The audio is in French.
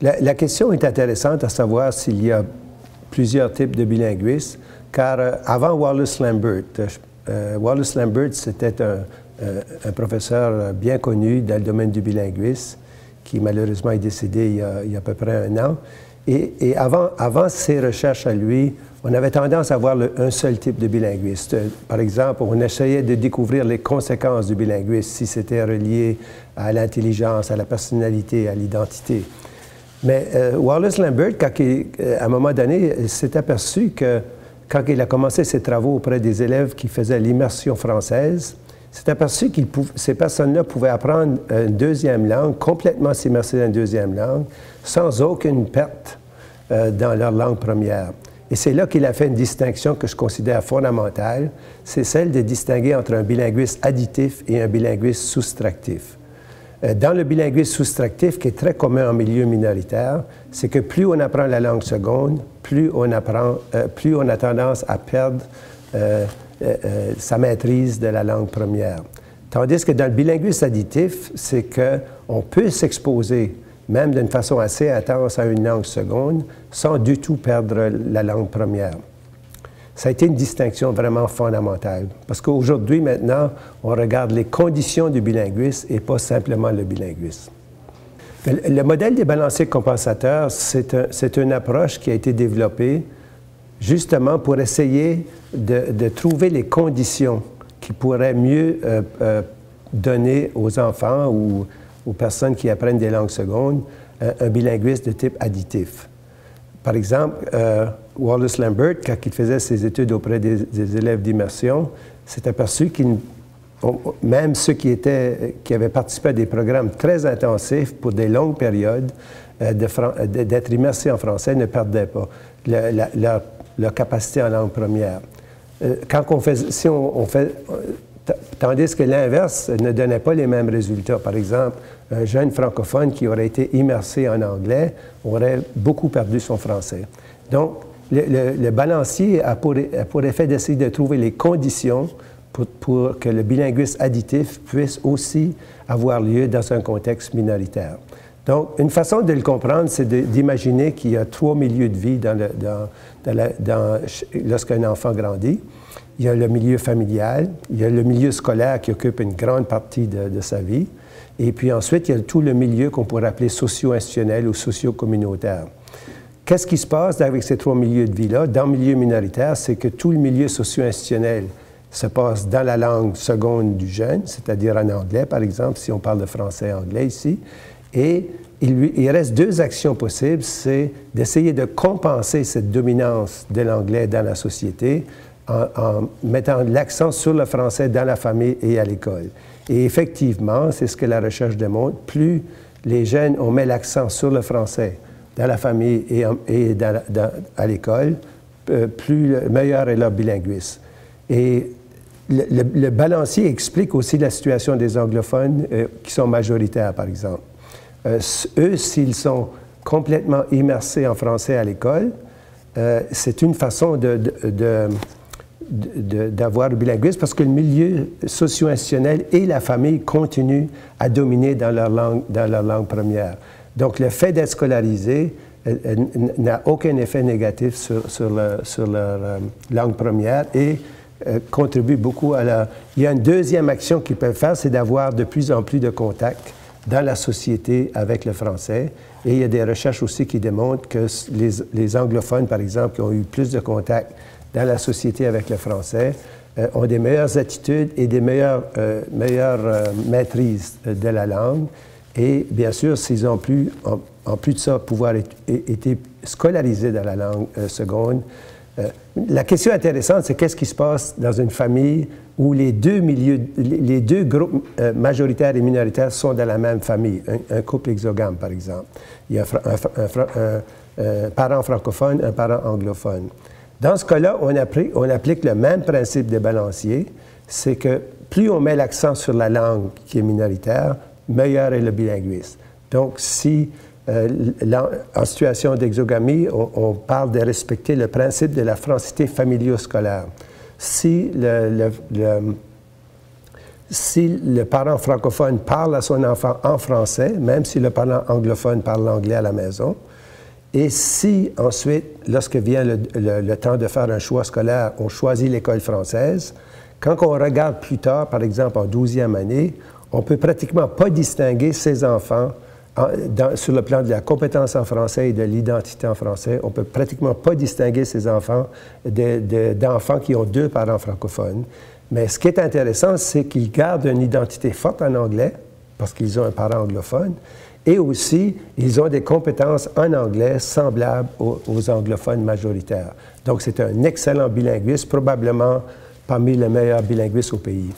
La question est intéressante à savoir s'il y a plusieurs types de bilinguisme, car avant Wallace Lambert, c'était un professeur bien connu dans le domaine du bilinguisme, qui malheureusement est décédé il y a à peu près 1 an. Et avant ses recherches à lui, on avait tendance à avoir un seul type de bilinguiste. Par exemple, on essayait de découvrir les conséquences du bilinguisme, si c'était relié à l'intelligence, à la personnalité, à l'identité. Mais Wallace Lambert, à un moment donné, s'est aperçu que quand il a commencé ses travaux auprès des élèves qui faisaient l'immersion française, s'est aperçu que ces personnes-là pouvaient apprendre une deuxième langue, complètement s'immerser dans une deuxième langue, sans aucune perte dans leur langue première. Et c'est là qu'il a fait une distinction que je considère fondamentale, c'est celle de distinguer entre un bilinguisme additif et un bilinguisme soustractif. Dans le bilinguisme soustractif, qui est très commun en milieu minoritaire, c'est que plus on apprend la langue seconde, plus on a tendance à perdre sa maîtrise de la langue première. Tandis que dans le bilinguisme additif, c'est qu'on peut s'exposer, même d'une façon assez intense, à une langue seconde, sans du tout perdre la langue première. Ça a été une distinction vraiment fondamentale, parce qu'aujourd'hui, maintenant, on regarde les conditions du bilinguisme et pas simplement le bilinguisme. Le modèle des balanciers compensateurs, c'est une approche qui a été développée justement pour essayer de trouver les conditions qui pourraient mieux donner aux enfants ou aux personnes qui apprennent des langues secondes un bilinguisme de type additif. Par exemple, Wallace Lambert, quand il faisait ses études auprès des élèves d'immersion, s'est aperçu même ceux qui avaient participé à des programmes très intensifs pour des longues périodes d'être immersés en français ne perdaient pas leur capacité en langue première. Tandis que l'inverse ne donnait pas les mêmes résultats. Par exemple, un jeune francophone qui aurait été immersé en anglais aurait beaucoup perdu son français. Donc, le balancier a pour effet d'essayer de trouver les conditions pour que le bilinguisme additif puisse aussi avoir lieu dans un contexte minoritaire. Donc, une façon de le comprendre, c'est d'imaginer qu'il y a 3 milieux de vie lorsqu'un enfant grandit. Il y a le milieu familial, il y a le milieu scolaire qui occupe une grande partie de sa vie, et puis ensuite, il y a tout le milieu qu'on pourrait appeler socio-institutionnel ou socio-communautaire. Qu'est-ce qui se passe avec ces 3 milieux de vie-là? Dans le milieu minoritaire, c'est que tout le milieu socio-institutionnel se passe dans la langue seconde du jeune, c'est-à-dire en anglais, par exemple, si on parle de français et anglais ici, et il reste 2 actions possibles, c'est d'essayer de compenser cette dominance de l'anglais dans la société en mettant l'accent sur le français dans la famille et à l'école. Et effectivement, c'est ce que la recherche démontre, plus les jeunes, on met l'accent sur le français dans la famille et à l'école, plus meilleur est leur bilinguisme. Et le balancier explique aussi la situation des anglophones qui sont majoritaires, par exemple. Eux, s'ils sont complètement immersés en français à l'école, c'est une façon d'avoir le bilinguisme parce que le milieu socio-institutionnel et la famille continuent à dominer dans leur langue première. Donc, le fait d'être scolarisé n'a aucun effet négatif sur leur langue première et contribue beaucoup à Il y a une deuxième action qu'ils peuvent faire, c'est d'avoir de plus en plus de contacts dans la société avec le français. Et il y a des recherches aussi qui démontrent que les anglophones, par exemple, qui ont eu plus de contacts dans la société avec le français, ont des meilleures attitudes et des meilleures maîtrises de la langue. Et bien sûr, s'ils ont en plus de ça, pouvoir être scolarisés dans la langue seconde. La question intéressante, c'est qu'est-ce qui se passe dans une famille où les deux groupes majoritaires et minoritaires sont dans la même famille, un couple exogame, par exemple. Il y a un parent francophone, un parent anglophone. Dans ce cas-là, on applique le même principe des balanciers, c'est que plus on met l'accent sur la langue qui est minoritaire, meilleur est le bilinguisme. Donc, si en situation d'exogamie, on parle de respecter le principe de la francité familio-scolaire. Si si le parent francophone parle à son enfant en français, même si le parent anglophone parle l'anglais à la maison, et si ensuite, lorsque vient le temps de faire un choix scolaire, on choisit l'école française, quand on regarde plus tard, par exemple en 12e année, on ne peut pratiquement pas distinguer ces enfants sur le plan de la compétence en français et de l'identité en français. On ne peut pratiquement pas distinguer ces enfants d'enfants qui ont deux parents francophones. Mais ce qui est intéressant, c'est qu'ils gardent une identité forte en anglais, parce qu'ils ont un parent anglophone, et aussi, ils ont des compétences en anglais semblables aux anglophones majoritaires. Donc, c'est un excellent bilinguiste, probablement parmi les meilleurs bilinguistes au pays.